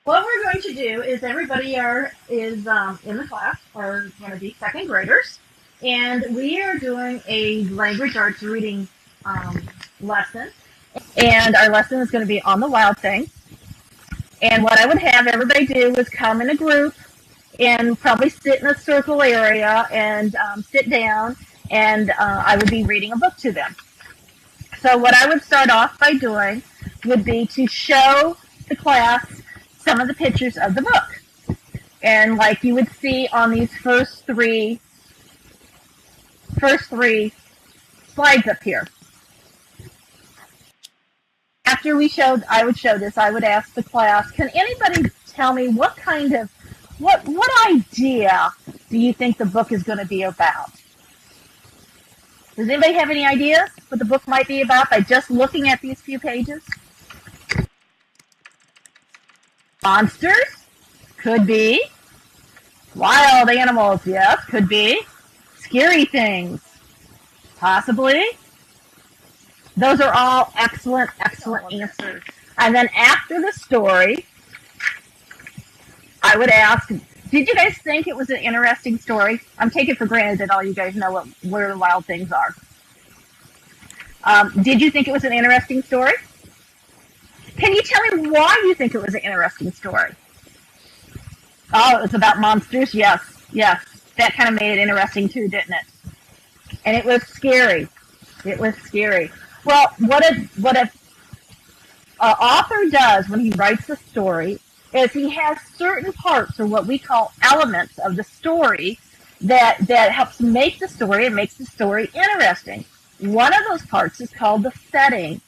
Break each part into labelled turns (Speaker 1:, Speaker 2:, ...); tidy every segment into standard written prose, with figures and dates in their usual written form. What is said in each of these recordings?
Speaker 1: What we're going to do is everybody is in the class are going to be second graders, and we are doing a language arts reading lesson. And our lesson is going to be on the Wild Thing. And what I would have everybody do is come in a group and probably sit in a circle area and sit down, and I would be reading a book to them. So what I would start off by doing would be to show the class some of the pictures of the book. And like you would see on these first three slides up here. After I would show this, I would ask the class, can anybody tell me what idea do you think the book is going to be about? Does anybody have any ideas what the book might be about by just looking at these few pages? Monsters? Could be. Wild animals, yes, could be. Scary things? Possibly. Those are all excellent answers. And then after the story, I would ask, did you guys think it was an interesting story? I'm taking for granted that all you guys know where the wild things are. Did you think it was an interesting story? Can you tell me why you think it was an interesting story? Oh, it's about monsters? Yes. That kind of made it interesting too, didn't it? And it was scary. Well, what a author does when he writes a story is he has certain parts, or what we call elements of the story, that helps make the story and makes the story interesting. One of those parts is called the setting.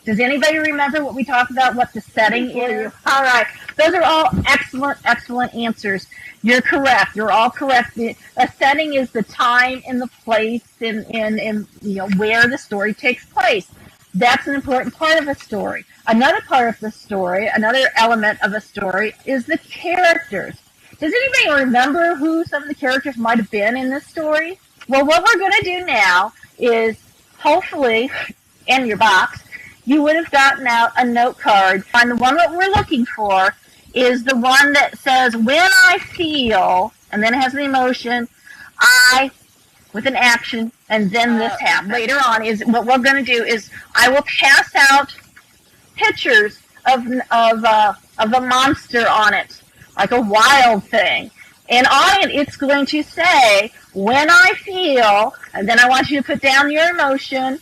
Speaker 1: Does anybody remember what we talked about, what the setting is? All right. Those are all excellent answers. You're correct. You're all correct. A setting is the time and the place and where the story takes place. That's an important part of a story. Another part of the story, another element of a story, is the characters. Does anybody remember who some of the characters might have been in this story? Well, what we're going to do now is, hopefully, in your box, you would have gotten out a note card. And the one that we're looking for is the one that says, when I feel, and then it has an emotion, with an action, and then this happens. Later on, is what we're going to do is I will pass out pictures of a monster on it, like a wild thing. And on it, it's going to say, when I feel, and then I want you to put down your emotion,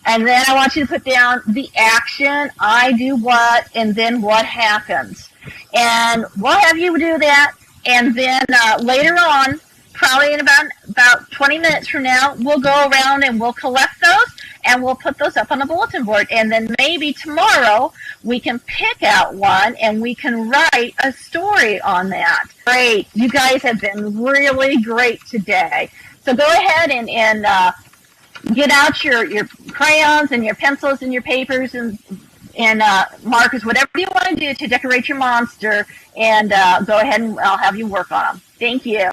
Speaker 1: and then I want you to put down the action, I do what, and then what happens. And we'll have you do that, and then later on, probably in about 20 minutes from now, we'll go around and we'll collect those, and we'll put those up on the bulletin board. And then maybe tomorrow we can pick out one and we can write a story on that. Great. You guys have been really great today. So go ahead and get out your crayons and your pencils and your papers and markers, whatever you want to do to decorate your monster, and go ahead and I'll have you work on them. Thank you.